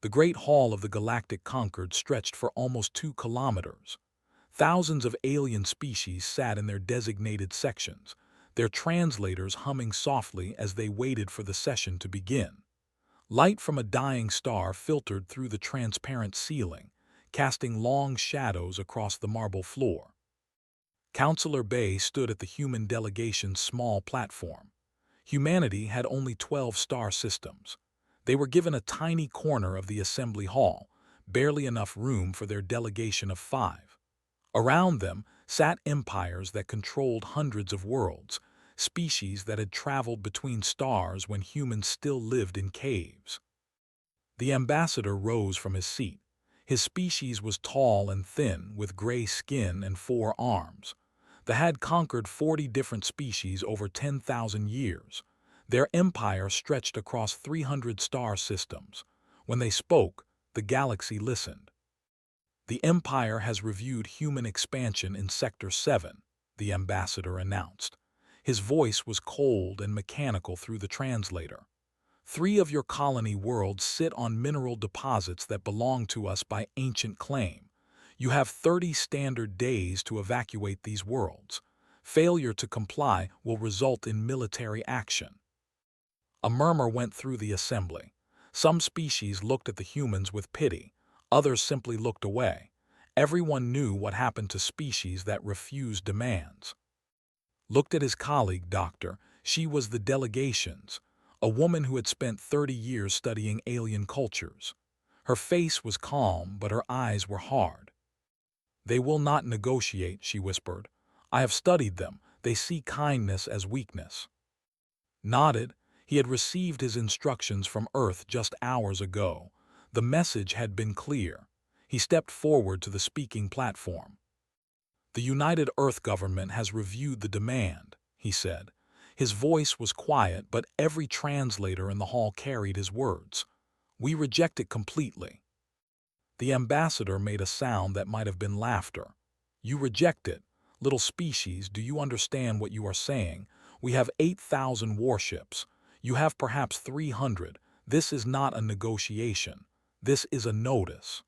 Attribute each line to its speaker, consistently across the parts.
Speaker 1: The Great Hall of the Galactic Concord stretched for almost 2 kilometers. Thousands of alien species sat in their designated sections, their translators humming softly as they waited for the session to begin. Light from a dying star filtered through the transparent ceiling, casting long shadows across the marble floor. Counselor Bay stood at the human delegation's small platform. Humanity had only 12 star systems. They were given a tiny corner of the assembly hall, barely enough room for their delegation of 5. Around them sat empires that controlled hundreds of worlds, species that had traveled between stars when humans still lived in caves. The ambassador rose from his seat. His species was tall and thin, with gray skin and 4 arms. They had conquered 40 different species over 10,000 years. Their empire stretched across 300 star systems. When they spoke, the galaxy listened. The Empire has reviewed human expansion in Sector 7, the ambassador announced. His voice was cold and mechanical through the translator. 3 of your colony worlds sit on mineral deposits that belong to us by ancient claim. You have 30 standard days to evacuate these worlds. Failure to comply will result in military action. A murmur went through the assembly. Some species looked at the humans with pity. Others simply looked away. Everyone knew what happened to species that refused demands. Looked at his colleague, Doctor. She was the delegation's, a woman who had spent 30 years studying alien cultures. Her face was calm, but her eyes were hard. They will not negotiate, she whispered. I have studied them. They see kindness as weakness. Nodded. He had received his instructions from Earth just hours ago. The message had been clear. He stepped forward to the speaking platform. The United Earth government has reviewed the demand, he said. His voice was quiet, but every translator in the hall carried his words. We reject it completely. The ambassador made a sound that might have been laughter. You reject it. Little species, do you understand what you are saying? We have 8,000 warships. You have perhaps 300. This is not a negotiation. This is a notice.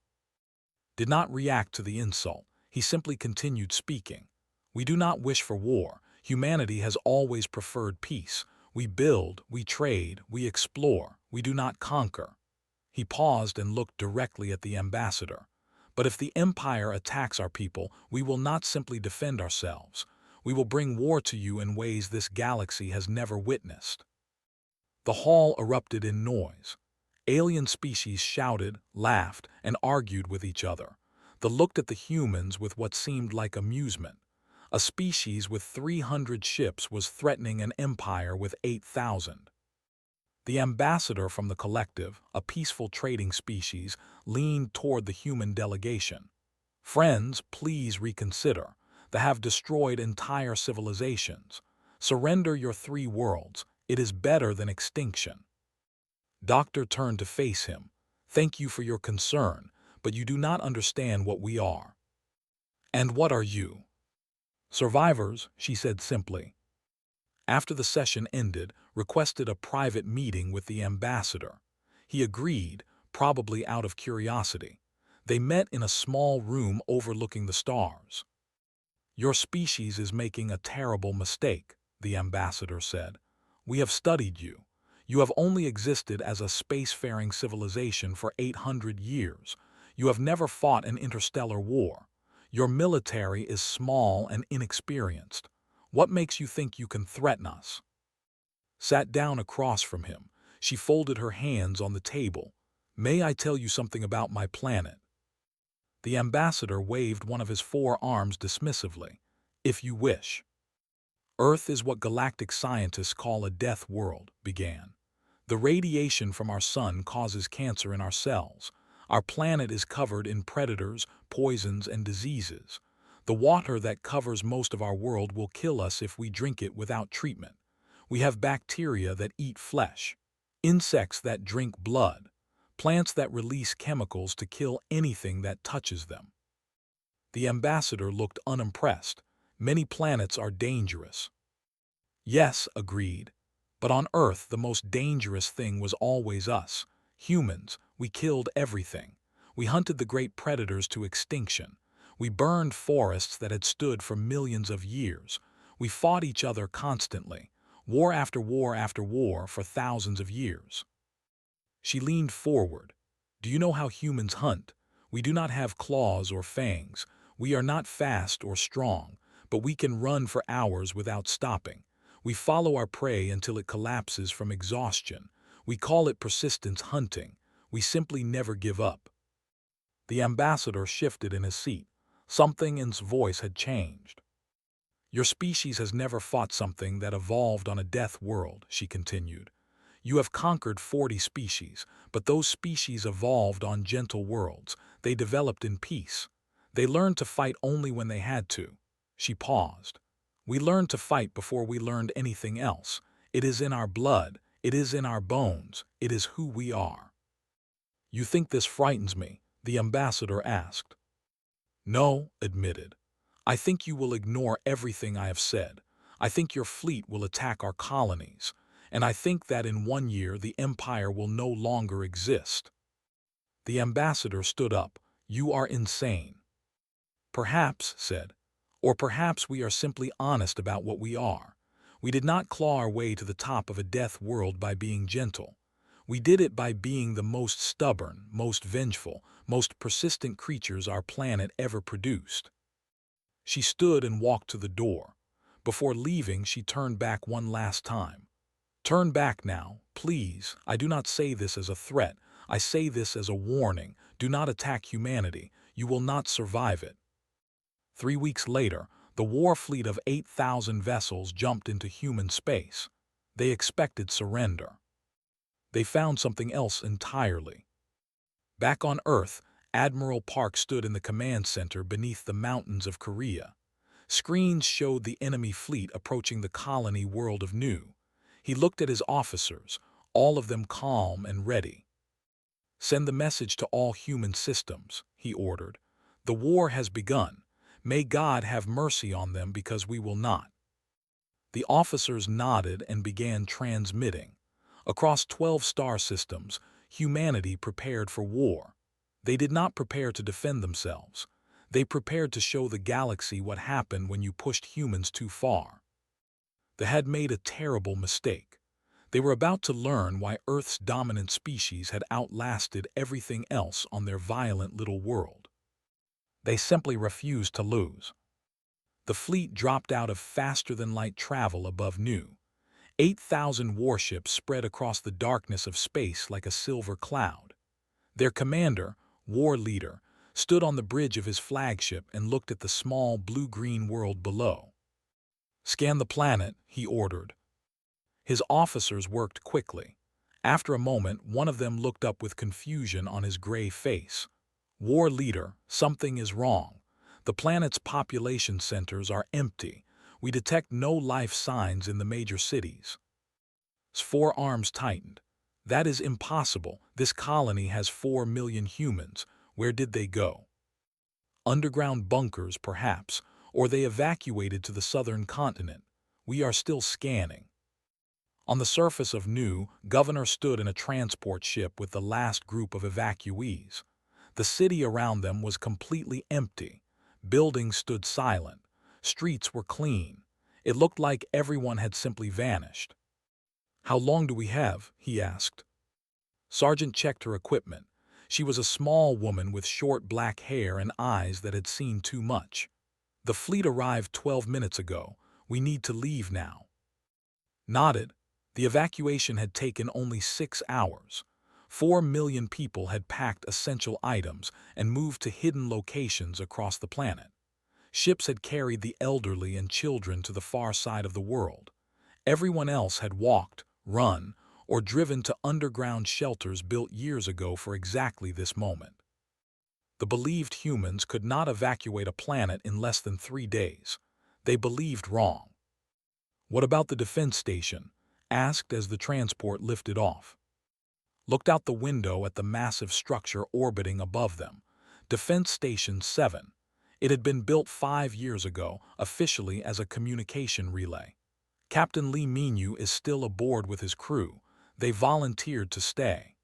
Speaker 1: Did not react to the insult. He simply continued speaking. We do not wish for war. Humanity has always preferred peace. We build, we trade, we explore. We do not conquer. He paused and looked directly at the ambassador. But if the Empire attacks our people, we will not simply defend ourselves. We will bring war to you in ways this galaxy has never witnessed. The hall erupted in noise. Alien species shouted, laughed, and argued with each other. They looked at the humans with what seemed like amusement. A species with 300 ships was threatening an empire with 8,000. The ambassador from the collective, a peaceful trading species, leaned toward the human delegation. Friends, please reconsider. They have destroyed entire civilizations. Surrender your 3 worlds. It is better than extinction. Doctor turned to face him. Thank you for your concern, but you do not understand what we are. And what are you? Survivors, she said simply. After the session ended, requested a private meeting with the ambassador. He agreed, probably out of curiosity. They met in a small room overlooking the stars. Your species is making a terrible mistake, the ambassador said. We have studied you. You have only existed as a spacefaring civilization for 800 years. You have never fought an interstellar war. Your military is small and inexperienced. What makes you think you can threaten us? Sat down across from him. She folded her hands on the table. May I tell you something about my planet? The ambassador waved one of his 4 arms dismissively. If you wish. Earth is what galactic scientists call a death world, began. The radiation from our sun causes cancer in our cells. Our planet is covered in predators, poisons, and diseases. The water that covers most of our world will kill us if we drink it without treatment. We have bacteria that eat flesh, insects that drink blood, plants that release chemicals to kill anything that touches them. The ambassador looked unimpressed. Many planets are dangerous. Yes, agreed. But on Earth, the most dangerous thing was always us, Humans, we killed everything. We hunted the great predators to extinction. We burned forests that had stood for millions of years. We fought each other constantly, war after war after war for thousands of years. She leaned forward. Do you know how humans hunt? We do not have claws or fangs. We are not fast or strong, but we can run for hours without stopping. We follow our prey until it collapses from exhaustion. We call it persistence hunting. We simply never give up. The ambassador shifted in his seat. Something in his voice had changed. Your species has never fought something that evolved on a death world, she continued. You have conquered 40 species, but those species evolved on gentle worlds. They developed in peace. They learned to fight only when they had to. She paused. We learned to fight before we learned anything else. It is in our blood. It is in our bones. It is who we are. You think this frightens me? The ambassador asked. No, admitted. I think you will ignore everything I have said. I think your fleet will attack our colonies. And I think that in 1 year the Empire will no longer exist. The ambassador stood up. You are insane. Perhaps, said. Or perhaps we are simply honest about what we are. We did not claw our way to the top of a death world by being gentle. We did it by being the most stubborn, most vengeful, most persistent creatures our planet ever produced. She stood and walked to the door. Before leaving, she turned back one last time. Turn back now, please. I do not say this as a threat. I say this as a warning. Do not attack humanity. You will not survive it. 3 weeks later, the war fleet of 8,000 vessels jumped into human space. They expected surrender. They found something else entirely. Back on Earth, Admiral Park stood in the command center beneath the mountains of Korea. Screens showed the enemy fleet approaching the colony world of Nu. He looked at his officers, all of them calm and ready. Send the message to all human systems, he ordered. The war has begun. May God have mercy on them because we will not. The officers nodded and began transmitting. Across 12 star systems, humanity prepared for war. They did not prepare to defend themselves. They prepared to show the galaxy what happened when you pushed humans too far. They had made a terrible mistake. They were about to learn why Earth's dominant species had outlasted everything else on their violent little world. They simply refused to lose. The fleet dropped out of faster-than-light travel above Nu. 8,000 warships spread across the darkness of space like a silver cloud. Their commander, war leader, stood on the bridge of his flagship and looked at the small blue-green world below. Scan the planet, he ordered. His officers worked quickly. After a moment, one of them looked up with confusion on his gray face. War leader, something is wrong. The planet's population centers are empty. We detect no life signs in the major cities. His forearms tightened. That is impossible. This colony has 4 million humans. Where did they go? Underground bunkers, perhaps, or they evacuated to the southern continent. We are still scanning. On the surface of Nu, Governor stood in a transport ship with the last group of evacuees. The city around them was completely empty. Buildings stood silent. Streets were clean. It looked like everyone had simply vanished. How long do we have? He asked. Sergeant checked her equipment. She was a small woman with short black hair and eyes that had seen too much. The fleet arrived 12 minutes ago. We need to leave now. Nodded. The evacuation had taken only 6 hours. 4 million people had packed essential items and moved to hidden locations across the planet. Ships had carried the elderly and children to the far side of the world. Everyone else had walked, run, or driven to underground shelters built years ago for exactly this moment. The believed humans could not evacuate a planet in less than 3 days. They believed wrong. What about the defense station? Asked as the transport lifted off. Looked out the window at the massive structure orbiting above them. Defense Station 7. It had been built 5 years ago, officially as a communication relay. Captain Lee Minu is still aboard with his crew. They volunteered to stay.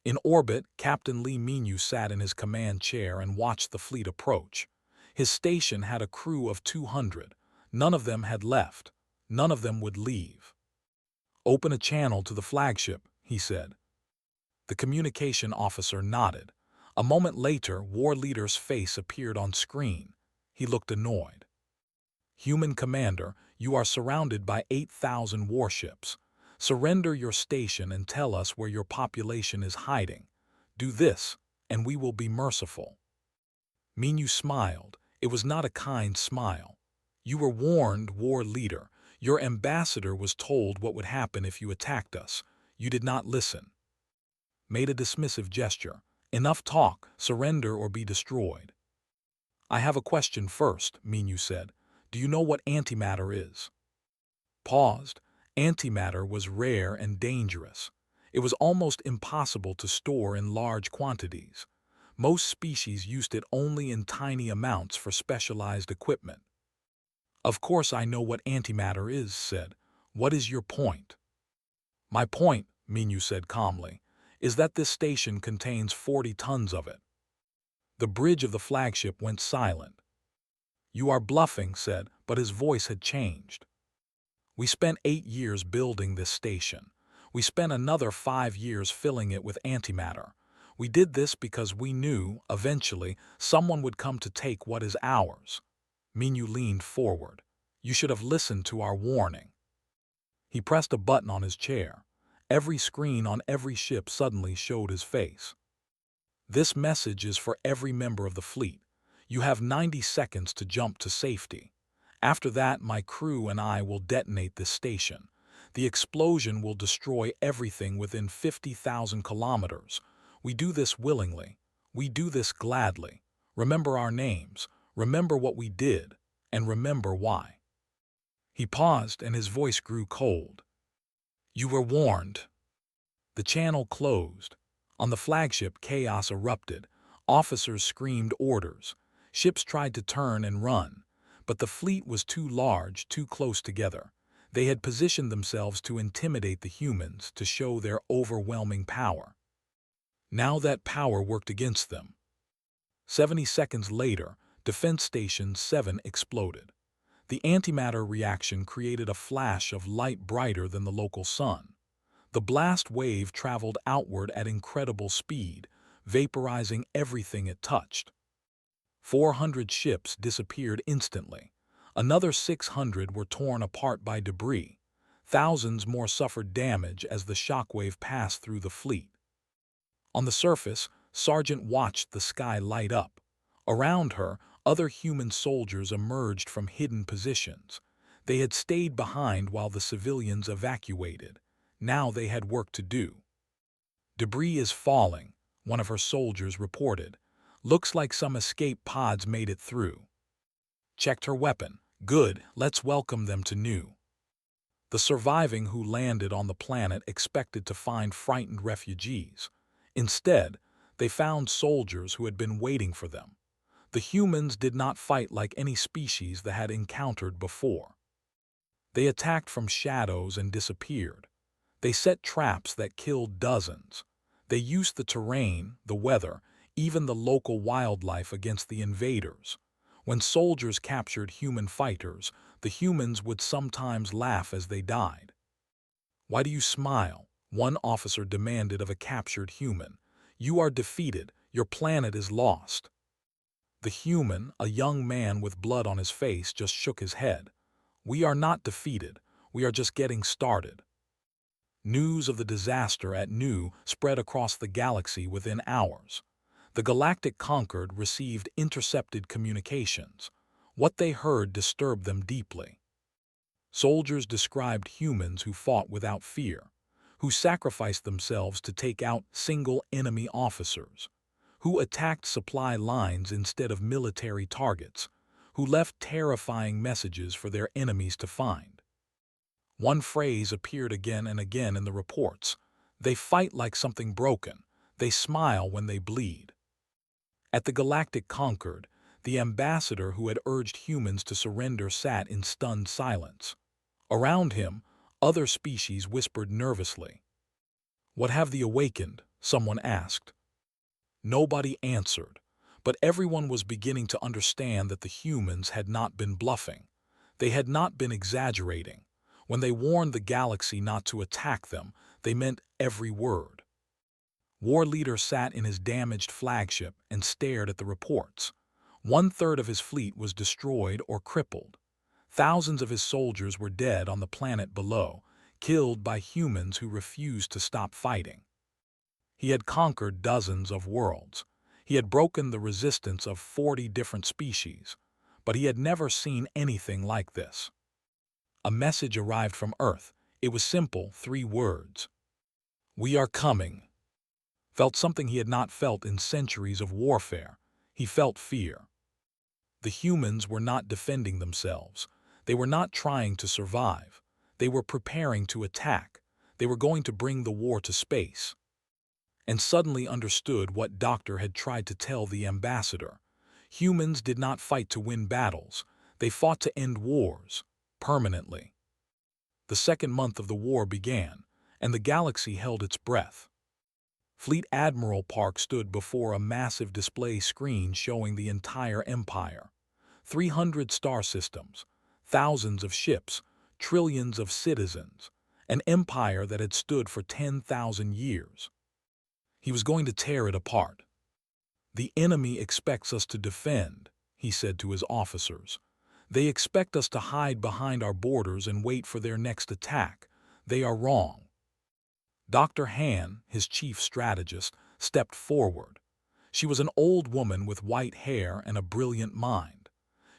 Speaker 1: In orbit, Captain Lee Minyu sat in his command chair and watched the fleet approach. His station had a crew of 200. None of them had left. None of them would leave. "Open a channel to the flagship," he said. The communication officer nodded. A moment later, War Leader's face appeared on screen. He looked annoyed. "Human Commander, you are surrounded by 8,000 warships. Surrender your station and tell us where your population is hiding. Do this, and we will be merciful." Minyu smiled. It was not a kind smile. "You were warned, War Leader. Your ambassador was told what would happen if you attacked us. You did not listen." Made a dismissive gesture. "Enough talk. Surrender or be destroyed." "I have a question first," Minyu said. "Do you know what antimatter is?" Paused. Antimatter was rare and dangerous. It was almost impossible to store in large quantities. Most species used it only in tiny amounts for specialized equipment. "Of course I know what antimatter is," said. "What is your point?" "My point," Minyu said calmly, "is that this station contains 40 tons of it." The bridge of the flagship went silent. "You are bluffing," said, but his voice had changed. "We spent 8 years building this station. We spent another 5 years filling it with antimatter. We did this because we knew, eventually, someone would come to take what is ours." Minyu leaned forward. "You should have listened to our warning." He pressed a button on his chair. Every screen on every ship suddenly showed his face. "This message is for every member of the fleet. You have 90 seconds to jump to safety. After that, my crew and I will detonate this station. The explosion will destroy everything within 50,000 kilometers. We do this willingly. We do this gladly. Remember our names. Remember what we did. And remember why." He paused and his voice grew cold. "You were warned." The channel closed. On the flagship, chaos erupted. Officers screamed orders. Ships tried to turn and run. But the fleet was too large, too close together. They had positioned themselves to intimidate the humans, to show their overwhelming power. Now that power worked against them. 70 seconds later, Defense Station 7 exploded. The antimatter reaction created a flash of light brighter than the local sun. The blast wave traveled outward at incredible speed, vaporizing everything it touched. 400 ships disappeared instantly. Another 600 were torn apart by debris. Thousands more suffered damage as the shockwave passed through the fleet. On the surface, Sergeant watched the sky light up. Around her, other human soldiers emerged from hidden positions. They had stayed behind while the civilians evacuated. Now they had work to do. "Debris is falling," one of her soldiers reported. "Looks like some escape pods made it through." Checked her weapon. "Good, let's welcome them to New." The surviving who landed on the planet expected to find frightened refugees. Instead, they found soldiers who had been waiting for them. The humans did not fight like any species they had encountered before. They attacked from shadows and disappeared. They set traps that killed dozens. They used the terrain, the weather, even the local wildlife against the invaders. When soldiers captured human fighters, the humans would sometimes laugh as they died. "Why do you smile?" one officer demanded of a captured human. "You are defeated. Your planet is lost." The human, a young man with blood on his face, just shook his head. "We are not defeated. We are just getting started." News of the disaster at Nu spread across the galaxy within hours. The Galactic Concord received intercepted communications. What they heard disturbed them deeply. Soldiers described humans who fought without fear, who sacrificed themselves to take out single enemy officers, who attacked supply lines instead of military targets, who left terrifying messages for their enemies to find. One phrase appeared again and again in the reports: "They fight like something broken. They smile when they bleed." At the Galactic Concord, the ambassador who had urged humans to surrender sat in stunned silence. Around him, other species whispered nervously. "What have the awakened?" someone asked. Nobody answered, but everyone was beginning to understand that the humans had not been bluffing. They had not been exaggerating. When they warned the galaxy not to attack them, they meant every word. War Leader sat in his damaged flagship and stared at the reports. 1/3 of his fleet was destroyed or crippled. Thousands of his soldiers were dead on the planet below, killed by humans who refused to stop fighting. He had conquered dozens of worlds. He had broken the resistance of 40 different species, but he had never seen anything like this. A message arrived from Earth. It was simple, 3 words. "We are coming." Felt something he had not felt in centuries of warfare. He felt fear. The humans were not defending themselves. They were not trying to survive. They were preparing to attack. They were going to bring the war to space. And suddenly understood what Doctor had tried to tell the ambassador. Humans did not fight to win battles. They fought to end wars, permanently. The second month of the war began, and the galaxy held its breath. Fleet Admiral Park stood before a massive display screen showing the entire empire. 300 star systems, thousands of ships, trillions of citizens, an empire that had stood for 10,000 years. He was going to tear it apart. "The enemy expects us to defend," he said to his officers. "They expect us to hide behind our borders and wait for their next attack. They are wrong." Dr. Han, his chief strategist, stepped forward. She was an old woman with white hair and a brilliant mind.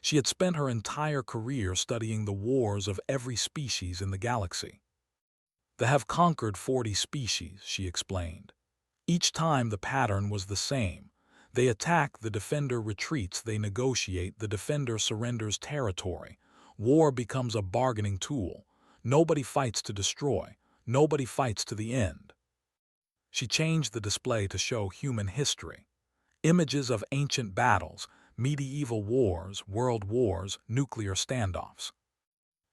Speaker 1: She had spent her entire career studying the wars of every species in the galaxy. "They have conquered 40 species," she explained. "Each time the pattern was the same. They attack, the defender retreats, they negotiate, the defender surrenders territory. War becomes a bargaining tool. Nobody fights to destroy. Nobody fights to the end." She changed the display to show human history. Images of ancient battles, medieval wars, world wars, nuclear standoffs.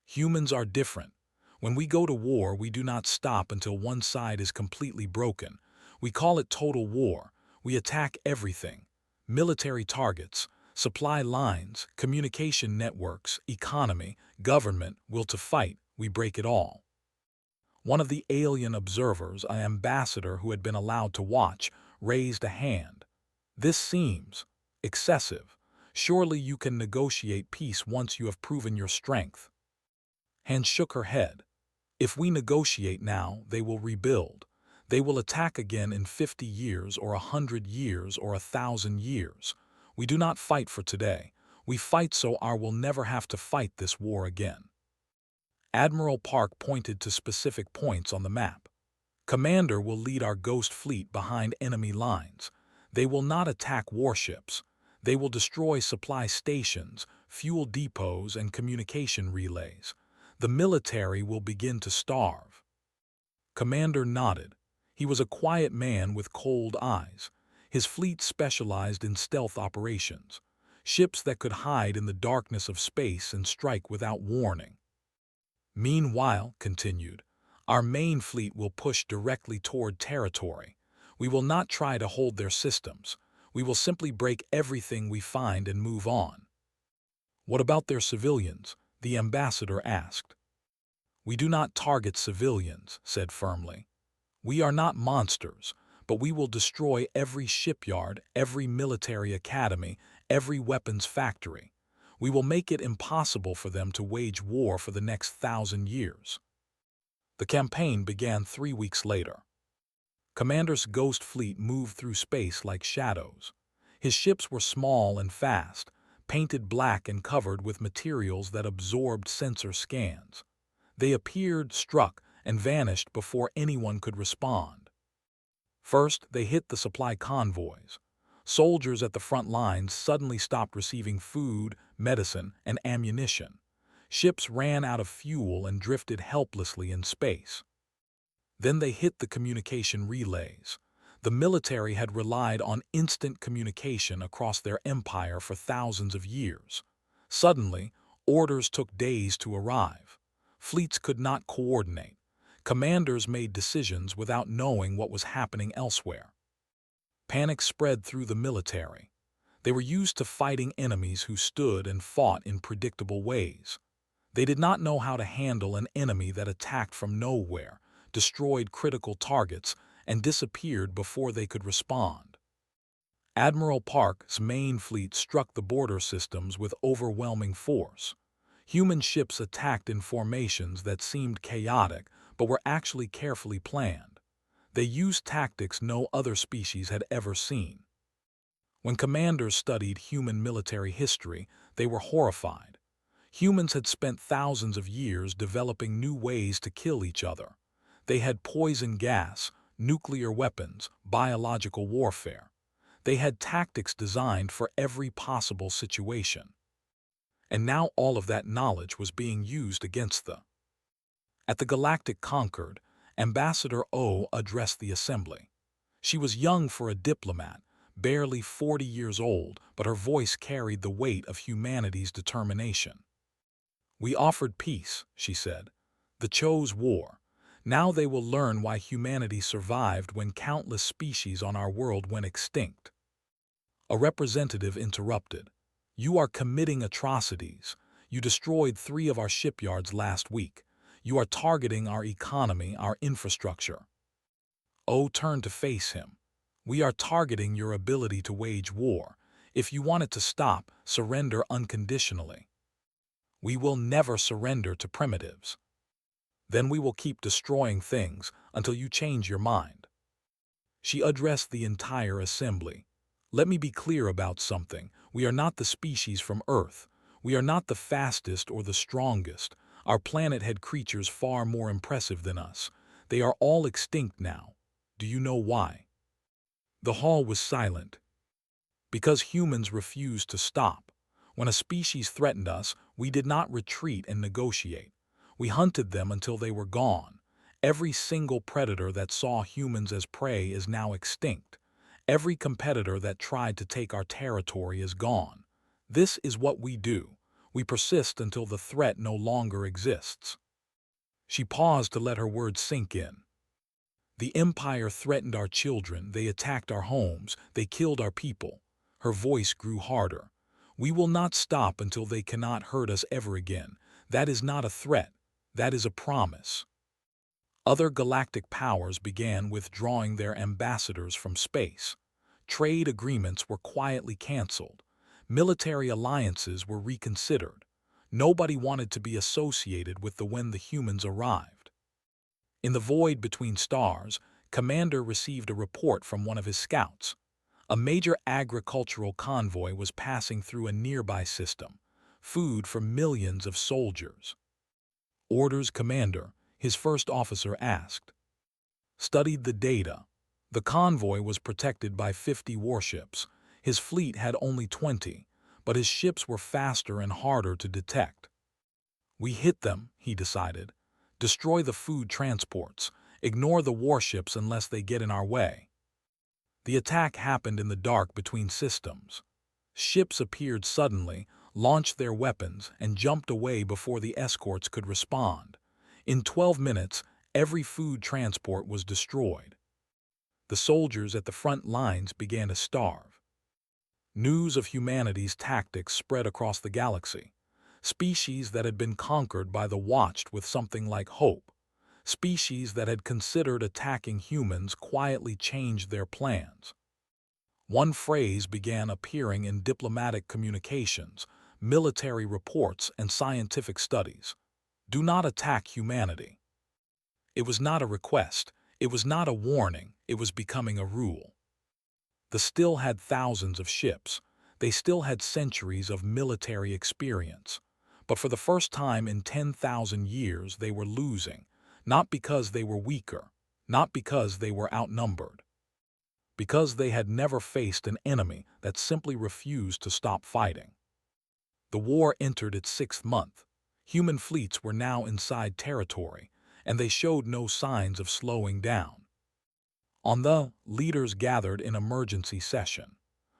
Speaker 1: Humans are different. When we go to war, we do not stop until one side is completely broken. We call it total war. We attack everything. Military targets, supply lines, communication networks, economy, government, will to fight, we break it all. One of the alien observers, an ambassador who had been allowed to watch, raised a hand. "This seems excessive. Surely you can negotiate peace once you have proven your strength." Han shook her head. "If we negotiate now, they will rebuild. They will attack again in 50 years or 100 years or 1,000 years. We do not fight for today. We fight so our will never have to fight this war again." Admiral Park pointed to specific points on the map. "Commander will lead our ghost fleet behind enemy lines. They will not attack warships. They will destroy supply stations, fuel depots, and communication relays. The military will begin to starve." Commander nodded. He was a quiet man with cold eyes. His fleet specialized in stealth operations, ships that could hide in the darkness of space and strike without warning. "Meanwhile," continued, "our main fleet will push directly toward territory. We will not try to hold their systems. We will simply break everything we find and move on." "What about their civilians?" the ambassador asked. "We do not target civilians," said firmly. "We are not monsters, but we will destroy every shipyard, every military academy, every weapons factory. We will make it impossible for them to wage war for the next 1,000 years." The campaign began 3 weeks later. Commander's ghost fleet moved through space like shadows. His ships were small and fast, painted black and covered with materials that absorbed sensor scans. They appeared, struck, and vanished before anyone could respond. First, they hit the supply convoys. Soldiers at the front lines suddenly stopped receiving food, medicine, and ammunition. Ships ran out of fuel and drifted helplessly in space. Then they hit the communication relays. The military had relied on instant communication across their empire for thousands of years. Suddenly, orders took days to arrive. Fleets could not coordinate. Commanders made decisions without knowing what was happening elsewhere. Panic spread through the military. They were used to fighting enemies who stood and fought in predictable ways. They did not know how to handle an enemy that attacked from nowhere, destroyed critical targets, and disappeared before they could respond. Admiral Park's main fleet struck the border systems with overwhelming force. Human ships attacked in formations that seemed chaotic but were actually carefully planned. They used tactics no other species had ever seen. When commanders studied human military history, they were horrified. Humans had spent thousands of years developing new ways to kill each other. They had poison gas, nuclear weapons, biological warfare. They had tactics designed for every possible situation. And now all of that knowledge was being used against them. At the Galactic Concord, Ambassador O addressed the assembly. She was young for a diplomat, barely 40 years old, but her voice carried the weight of humanity's determination. "We offered peace," she said. "The chose war. Now they will learn why humanity survived when countless species on our world went extinct." A representative interrupted. "You are committing atrocities. You destroyed 3 of our shipyards last week. You are targeting our economy, our infrastructure." O turned to face him. "We are targeting your ability to wage war. If you want it to stop, surrender unconditionally." "We will never surrender to primitives." "Then we will keep destroying things until you change your mind." She addressed the entire assembly. "Let me be clear about something. We are not the species from Earth. We are not the fastest or the strongest. Our planet had creatures far more impressive than us. They are all extinct now. Do you know why?" The hall was silent. "Because humans refused to stop. When a species threatened us, we did not retreat and negotiate. We hunted them until they were gone. Every single predator that saw humans as prey is now extinct. Every competitor that tried to take our territory is gone. This is what we do. We persist until the threat no longer exists." She paused to let her words sink in. "The Empire threatened our children, they attacked our homes, they killed our people." Her voice grew harder. "We will not stop until they cannot hurt us ever again. That is not a threat, that is a promise." Other galactic powers began withdrawing their ambassadors from space. Trade agreements were quietly canceled. Military alliances were reconsidered. Nobody wanted to be associated with when the humans arrived. In the void between stars, Commander received a report from one of his scouts. A major agricultural convoy was passing through a nearby system, food for millions of soldiers. "Orders, Commander," his first officer asked. Studied the data. The convoy was protected by 50 warships. His fleet had only 20, but his ships were faster and harder to detect. "We hit them," he decided. "Destroy the food transports. Ignore the warships unless they get in our way." The attack happened in the dark between systems. Ships appeared suddenly, launched their weapons, and jumped away before the escorts could respond. In 12 minutes, every food transport was destroyed. The soldiers at the front lines began to starve. News of humanity's tactics spread across the galaxy. Species that had been conquered by the watched with something like hope. Species that had considered attacking humans quietly changed their plans. One phrase began appearing in diplomatic communications, military reports, and scientific studies. "Do not attack humanity." It was not a request, it was not a warning, it was becoming a rule. They still had thousands of ships. They still had centuries of military experience. But for the first time in 10,000 years they were losing, not because they were weaker, not because they were outnumbered. Because they had never faced an enemy that simply refused to stop fighting. The war entered its 6th month. Human fleets were now inside territory, and they showed no signs of slowing down. Leaders gathered in emergency session.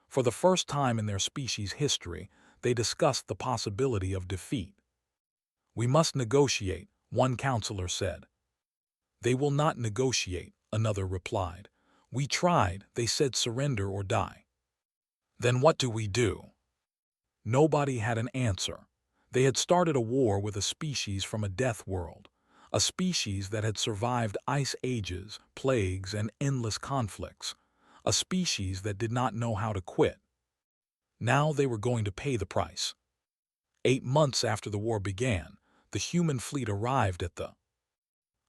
Speaker 1: For the first time in their species' history, they discussed the possibility of defeat. "We must negotiate," one counselor said. "They will not negotiate," another replied. "We tried, they said surrender or die." "Then what do we do?" Nobody had an answer. They had started a war with a species from a death world, a species that had survived ice ages, plagues, and endless conflicts, a species that did not know how to quit. Now they were going to pay the price. 8 months after the war began, the human fleet arrived at the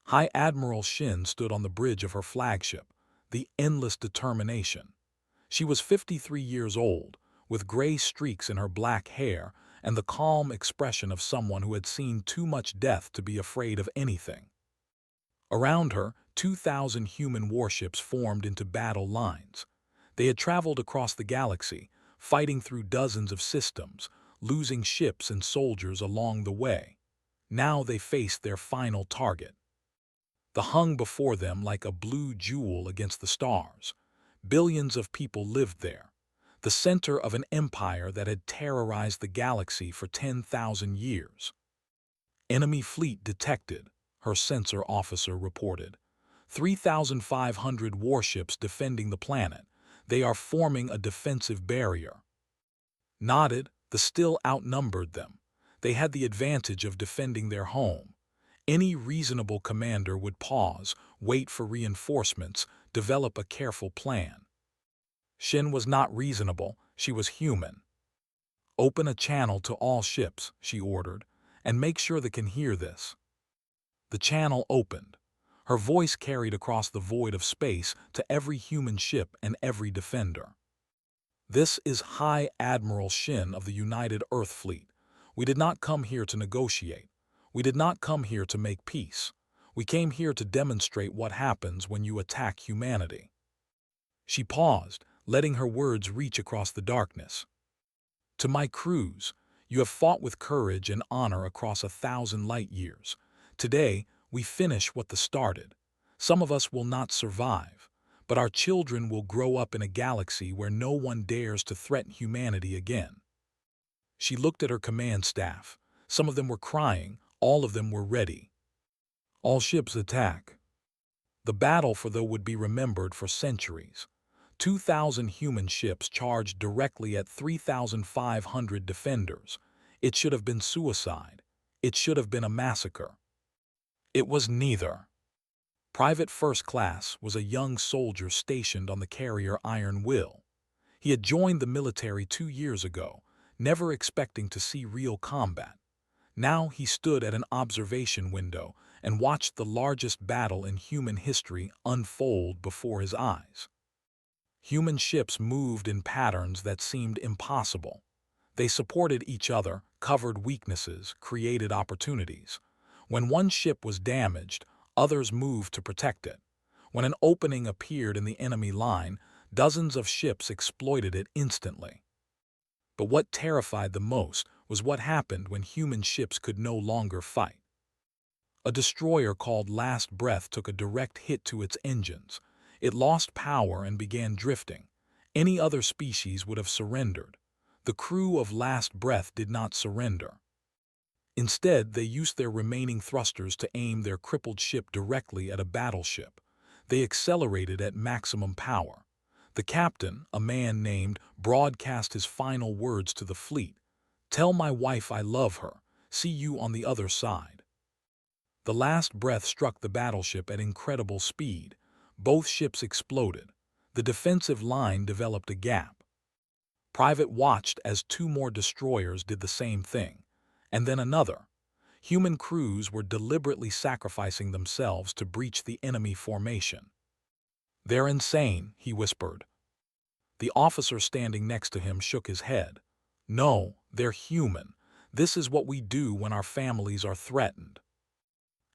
Speaker 1: High Admiral Shin stood on the bridge of her flagship, the Endless Determination. She was 53 years old, with gray streaks in her black hair and the calm expression of someone who had seen too much death to be afraid of anything. Around her, 2,000 human warships formed into battle lines. They had traveled across the galaxy, fighting through dozens of systems, losing ships and soldiers along the way. Now they faced their final target. The hung before them like a blue jewel against the stars. Billions of people lived there, the center of an empire that had terrorized the galaxy for 10,000 years. "Enemy fleet detected," her sensor officer reported. 3,500 warships defending the planet. They are forming a defensive barrier. Nodded, the still outnumbered them. They had the advantage of defending their home. Any reasonable commander would pause, wait for reinforcements, develop a careful plan. Shin was not reasonable, she was human. "Open a channel to all ships," she ordered, "and make sure they can hear this." The channel opened. Her voice carried across the void of space to every human ship and every defender. "This is High Admiral Shin of the United Earth Fleet. We did not come here to negotiate. We did not come here to make peace. We came here to demonstrate what happens when you attack humanity." She paused, letting her words reach across the darkness. "To my crews, you have fought with courage and honor across 1,000 light years. Today, we finish what the started. Some of us will not survive, but our children will grow up in a galaxy where no one dares to threaten humanity again." She looked at her command staff. Some of them were crying, all of them were ready. "All ships attack." The battle for them would be remembered for centuries. 2,000 human ships charged directly at 3,500 defenders. It should have been suicide. It should have been a massacre. It was neither. Private First Class was a young soldier stationed on the carrier Iron Will. He had joined the military 2 years ago, never expecting to see real combat. Now he stood at an observation window and watched the largest battle in human history unfold before his eyes. Human ships moved in patterns that seemed impossible. They supported each other, covered weaknesses, created opportunities. When one ship was damaged, others moved to protect it. When an opening appeared in the enemy line, dozens of ships exploited it instantly. But what terrified the most was what happened when human ships could no longer fight. A destroyer called Last Breath took a direct hit to its engines. It lost power and began drifting. Any other species would have surrendered. The crew of Last Breath did not surrender. Instead, they used their remaining thrusters to aim their crippled ship directly at a battleship. They accelerated at maximum power. The captain, a man named, broadcast his final words to the fleet. "Tell my wife I love her. See you on the other side." The Last Breath struck the battleship at incredible speed. Both ships exploded. The defensive line developed a gap. Private watched as 2 more destroyers did the same thing, and then another. Human crews were deliberately sacrificing themselves to breach the enemy formation. "They're insane," he whispered. The officer standing next to him shook his head. "No, they're human. This is what we do when our families are threatened."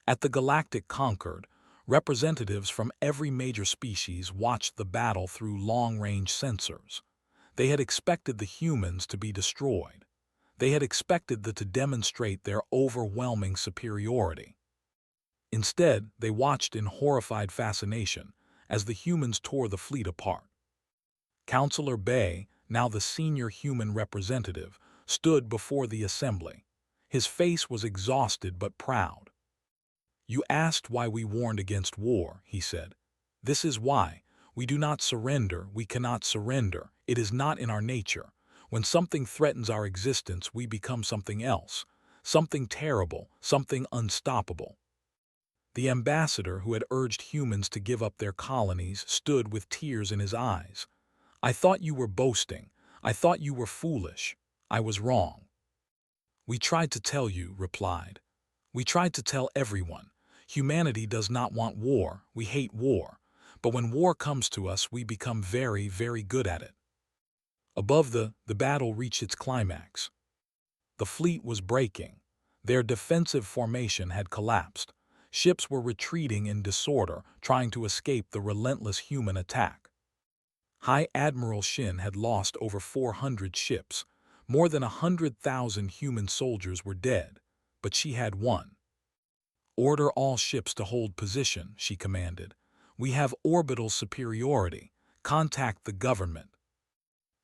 Speaker 1: At the Galactic Concord, representatives from every major species watched the battle through long-range sensors. They had expected the humans to be destroyed. They had expected them to demonstrate their overwhelming superiority. Instead, they watched in horrified fascination as the humans tore the fleet apart. Counselor Bay, now the senior human representative, stood before the assembly. His face was exhausted but proud. You asked why we warned against war, he said. This is why. We do not surrender, we cannot surrender. It is not in our nature. When something threatens our existence, we become something else. Something terrible, something unstoppable. The ambassador who had urged humans to give up their colonies stood with tears in his eyes. I thought you were boasting. I thought you were foolish. I was wrong. We tried to tell you, replied. We tried to tell everyone. Humanity does not want war. We hate war. But when war comes to us, we become very, very good at it. Above the battle reached its climax. The fleet was breaking. Their defensive formation had collapsed. Ships were retreating in disorder, trying to escape the relentless human attack. High Admiral Shin had lost over 400 ships. More than 100,000 human soldiers were dead, but she had won. Order all ships to hold position, she commanded. We have orbital superiority. Contact the government.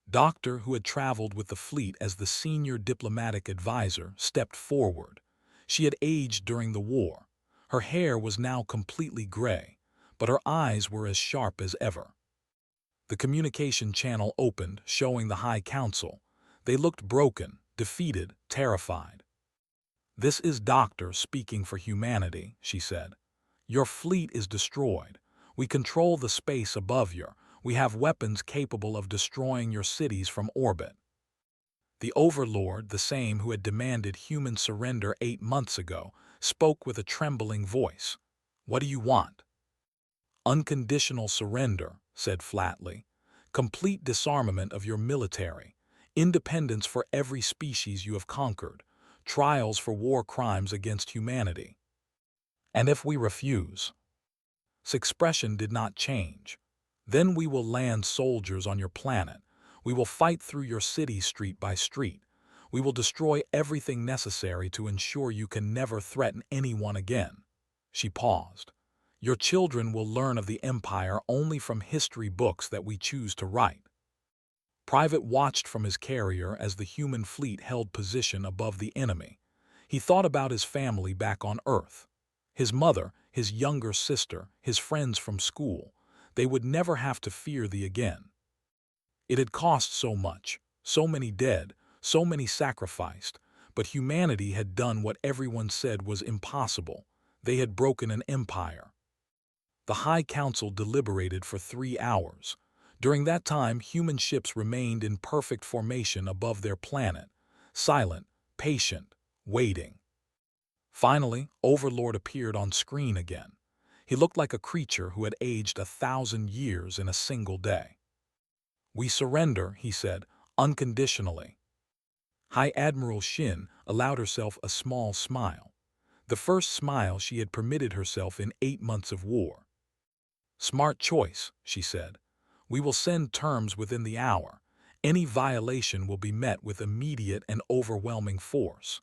Speaker 1: Doctor, who had traveled with the fleet as the senior diplomatic advisor, stepped forward. She had aged during the war. Her hair was now completely gray, but her eyes were as sharp as ever. The communication channel opened, showing the High Council. They looked broken, defeated, terrified. This is Doctor speaking for humanity, she said. Your fleet is destroyed. We control the space above you. We have weapons capable of destroying your cities from orbit. The Overlord, the same who had demanded human surrender 8 months ago, spoke with a trembling voice. What do you want? Unconditional surrender, said flatly. Complete disarmament of your military. Independence for every species you have conquered. Trials for war crimes against humanity. And if we refuse? His expression did not change. Then we will land soldiers on your planet. We will fight through your city street by street. We will destroy everything necessary to ensure you can never threaten anyone again. She paused. Your children will learn of the Empire only from history books that we choose to write. Private watched from his carrier as the human fleet held position above the enemy. He thought about his family back on Earth. His mother, his younger sister, his friends from school. They would never have to fear thee again. It had cost so much, so many dead, so many sacrificed, but humanity had done what everyone said was impossible. They had broken an empire. The High Council deliberated for 3 hours. During that time, human ships remained in perfect formation above their planet, silent, patient, waiting. Finally, Overlord appeared on screen again. He looked like a creature who had aged 1,000 years in a single day. We surrender, he said, unconditionally. High Admiral Shin allowed herself a small smile. The first smile she had permitted herself in 8 months of war. Smart choice, she said. We will send terms within the hour. Any violation will be met with immediate and overwhelming force.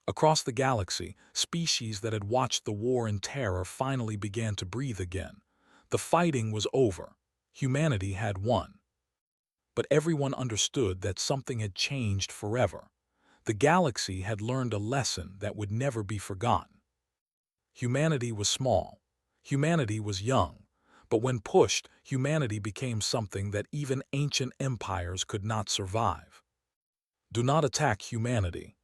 Speaker 1: Across the galaxy, species that had watched the war in terror finally began to breathe again. The fighting was over. Humanity had won. But everyone understood that something had changed forever. The galaxy had learned a lesson that would never be forgotten. Humanity was small. Humanity was young. But when pushed, humanity became something that even ancient empires could not survive. Do not attack humanity.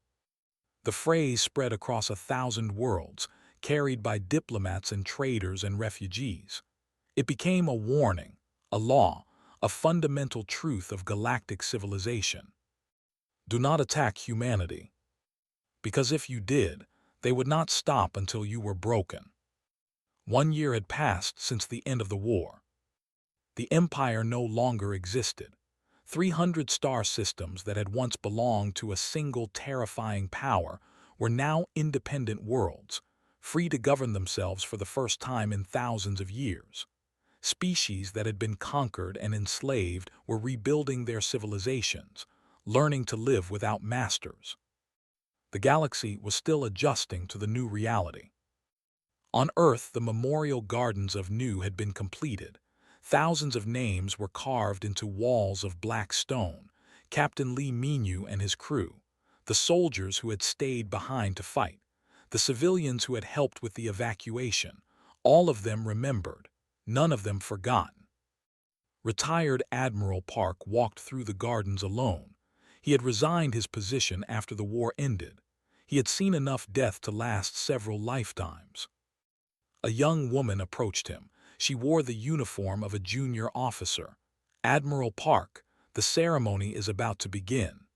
Speaker 1: The phrase spread across 1,000 worlds, carried by diplomats and traders and refugees. It became a warning, a law, a fundamental truth of galactic civilization. Do not attack humanity. Because if you did, they would not stop until you were broken. 1 year had passed since the end of the war. The Empire no longer existed. 300 star systems that had once belonged to a single terrifying power were now independent worlds, free to govern themselves for the first time in thousands of years. Species that had been conquered and enslaved were rebuilding their civilizations, learning to live without masters. The galaxy was still adjusting to the new reality. On Earth, the memorial gardens of Nu had been completed. Thousands of names were carved into walls of black stone. Captain Lee Minyu and his crew, the soldiers who had stayed behind to fight. the civilians who had helped with the evacuation. All of them remembered, none of them forgotten. Retired Admiral Park walked through the gardens alone. He had resigned his position after the war ended. He had seen enough death to last several lifetimes. A young woman approached him. She wore the uniform of a junior officer. "Admiral Park, the ceremony is about to begin."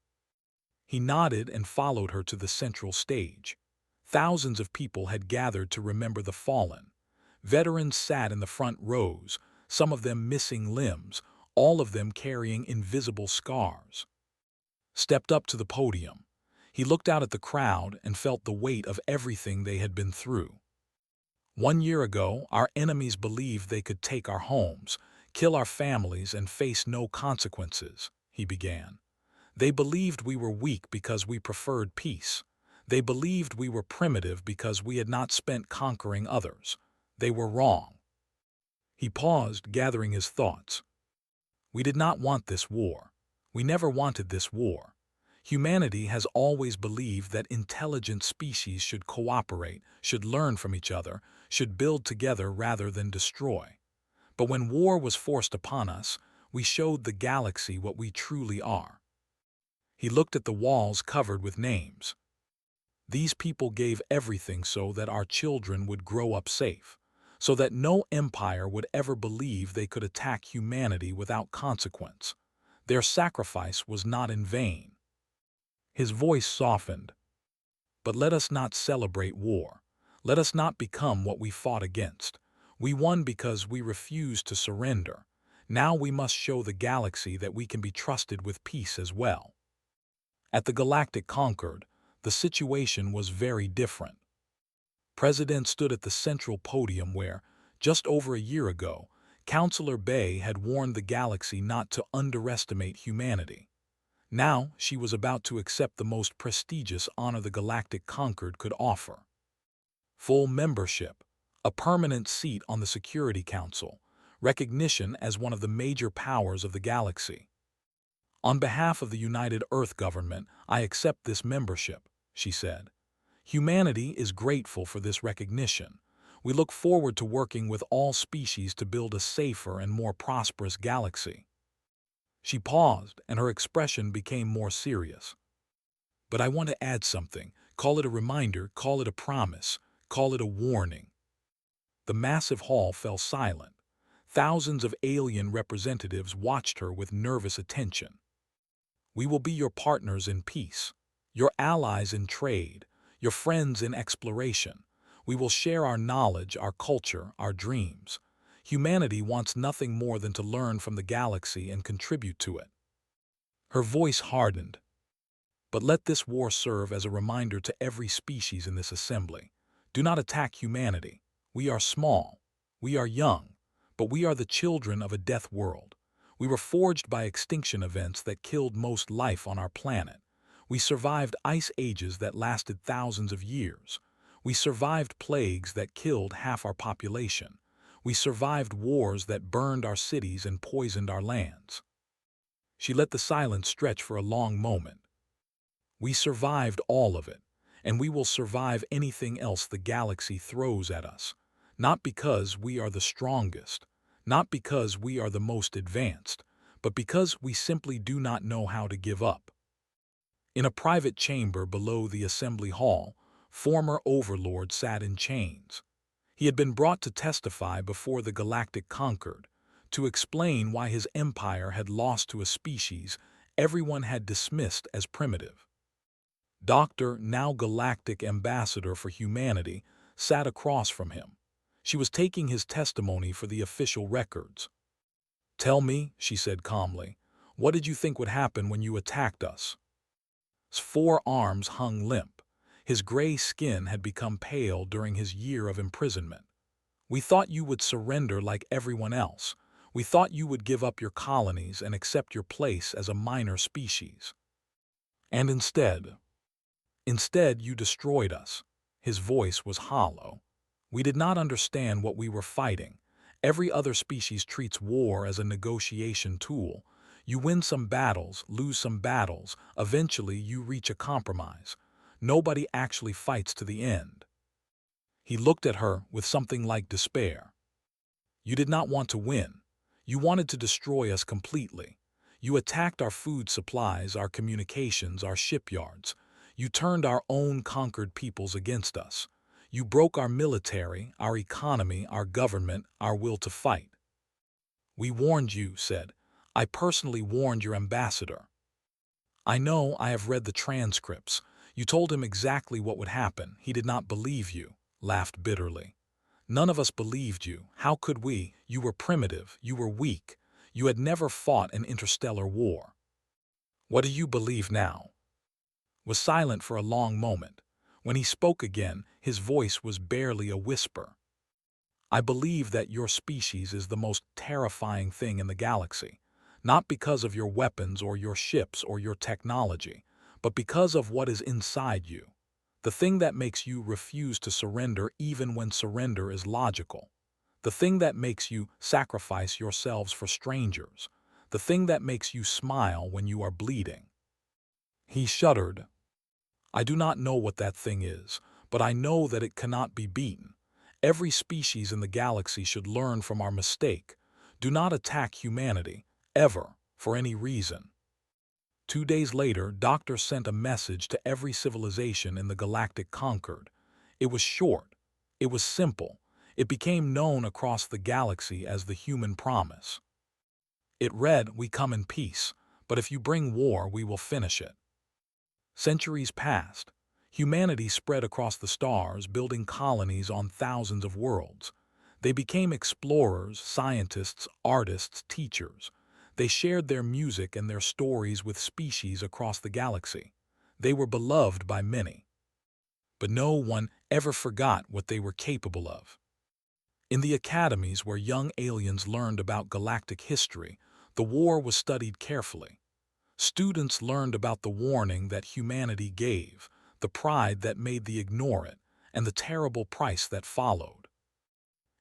Speaker 1: He nodded and followed her to the central stage. Thousands of people had gathered to remember the fallen. Veterans sat in the front rows, some of them missing limbs, all of them carrying invisible scars. Stepped up to the podium. He looked out at the crowd and felt the weight of everything they had been through. "1 year ago, our enemies believed they could take our homes, kill our families, and face no consequences," he began. "They believed we were weak because we preferred peace. They believed we were primitive because we had not spent conquering others. They were wrong." He paused, gathering his thoughts. "We did not want this war. We never wanted this war. Humanity has always believed that intelligent species should cooperate, should learn from each other, should build together rather than destroy. But when war was forced upon us, we showed the galaxy what we truly are." He looked at the walls covered with names. "These people gave everything so that our children would grow up safe, so that no empire would ever believe they could attack humanity without consequence. Their sacrifice was not in vain." His voice softened. "But let us not celebrate war. Let us not become what we fought against. We won because we refused to surrender. Now we must show the galaxy that we can be trusted with peace as well." At the Galactic Concord, the situation was very different. President stood at the central podium where, just over a year ago, Counselor Bay had warned the galaxy not to underestimate humanity. Now she was about to accept the most prestigious honor the Galactic Concord could offer. Full membership, a permanent seat on the Security Council, recognition as one of the major powers of the galaxy. "On behalf of the United Earth government, I accept this membership," she said. "Humanity is grateful for this recognition. We look forward to working with all species to build a safer and more prosperous galaxy." She paused, and her expression became more serious. "But I want to add something. Call it a reminder, call it a promise, call it a warning." The massive hall fell silent. Thousands of alien representatives watched her with nervous attention. "We will be your partners in peace, your allies in trade, your friends in exploration. We will share our knowledge, our culture, our dreams. Humanity wants nothing more than to learn from the galaxy and contribute to it." Her voice hardened. "But let this war serve as a reminder to every species in this assembly. Do not attack humanity. We are small. We are young. But we are the children of a death world. We were forged by extinction events that killed most life on our planet. We survived ice ages that lasted thousands of years. We survived plagues that killed half our population. We survived wars that burned our cities and poisoned our lands." She let the silence stretch for a long moment. "We survived all of it, and we will survive anything else the galaxy throws at us. Not because we are the strongest, not because we are the most advanced, but because we simply do not know how to give up." In a private chamber below the assembly hall, former Overlord sat in chains. He had been brought to testify before the Galactic Concord, to explain why his empire had lost to a species everyone had dismissed as primitive. Dr. now Galactic Ambassador for Humanity, sat across from him. She was taking his testimony for the official records. "Tell me," she said calmly, "what did you think would happen when you attacked us?" His forearms hung limp. His gray skin had become pale during his year of imprisonment. "We thought you would surrender like everyone else. We thought you would give up your colonies and accept your place as a minor species. And instead you destroyed us." His voice was hollow. "We did not understand what we were fighting. Every other species treats war as a negotiation tool. You win some battles, lose some battles, eventually you reach a compromise. Nobody actually fights to the end." He looked at her with something like despair. "You did not want to win. You wanted to destroy us completely. You attacked our food supplies, our communications, our shipyards. You turned our own conquered peoples against us. You broke our military, our economy, our government, our will to fight. We warned you," said. "I personally warned your ambassador. I know, I have read the transcripts. You told him exactly what would happen. He did not believe you," laughed bitterly. "None of us believed you. How could we? You were primitive. You were weak. You had never fought an interstellar war. What do you believe now?" Was silent for a long moment. When he spoke again, his voice was barely a whisper. "I believe that your species is the most terrifying thing in the galaxy, not because of your weapons or your ships or your technology, but because of what is inside you. The thing that makes you refuse to surrender even when surrender is logical. The thing that makes you sacrifice yourselves for strangers. The thing that makes you smile when you are bleeding." He shuddered. "I do not know what that thing is, but I know that it cannot be beaten. Every species in the galaxy should learn from our mistake. Do not attack humanity, ever, for any reason." 2 days later, Doctor sent a message to every civilization in the Galactic Concord. It was short. It was simple. It became known across the galaxy as the Human Promise. It read, "We come in peace, but if you bring war, we will finish it." Centuries passed. Humanity spread across the stars, building colonies on thousands of worlds. They became explorers, scientists, artists, teachers. They shared their music and their stories with species across the galaxy. They were beloved by many. But no one ever forgot what they were capable of. In the academies where young aliens learned about galactic history, the war was studied carefully. Students learned about the warning that humanity gave, the pride that made them ignore it, and the terrible price that followed.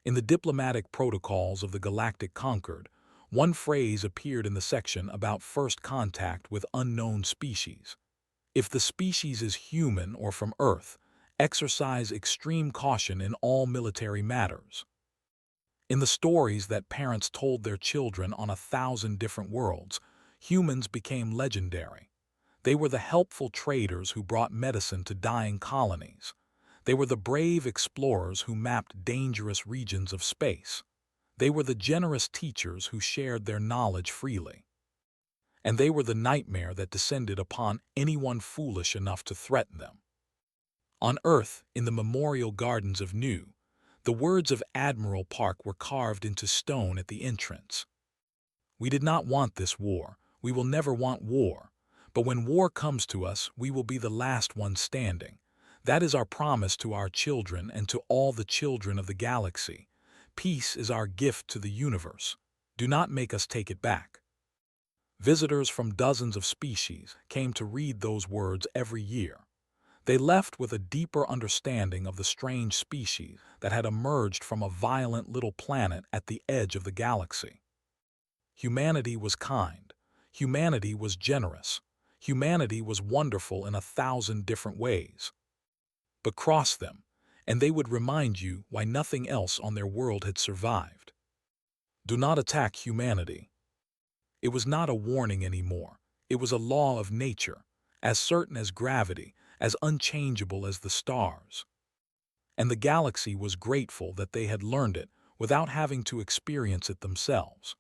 Speaker 1: In the diplomatic protocols of the Galactic Concord, one phrase appeared in the section about first contact with unknown species. If the species is human or from Earth, exercise extreme caution in all military matters. In the stories that parents told their children on 1,000 different worlds, humans became legendary. They were the helpful traders who brought medicine to dying colonies. They were the brave explorers who mapped dangerous regions of space. They were the generous teachers who shared their knowledge freely. And they were the nightmare that descended upon anyone foolish enough to threaten them. On Earth, in the memorial gardens of New, the words of Admiral Park were carved into stone at the entrance. "We did not want this war. We will never want war. But when war comes to us, we will be the last ones standing. That is our promise to our children and to all the children of the galaxy. Peace is our gift to the universe. Do not make us take it back." Visitors from dozens of species came to read those words every year. They left with a deeper understanding of the strange species that had emerged from a violent little planet at the edge of the galaxy. Humanity was kind. Humanity was generous. Humanity was wonderful in 1,000 different ways. But cross them, and they would remind you why nothing else on their world had survived. Do not attack humanity. It was not a warning anymore. It was a law of nature, as certain as gravity, as unchangeable as the stars. And the galaxy was grateful that they had learned it without having to experience it themselves.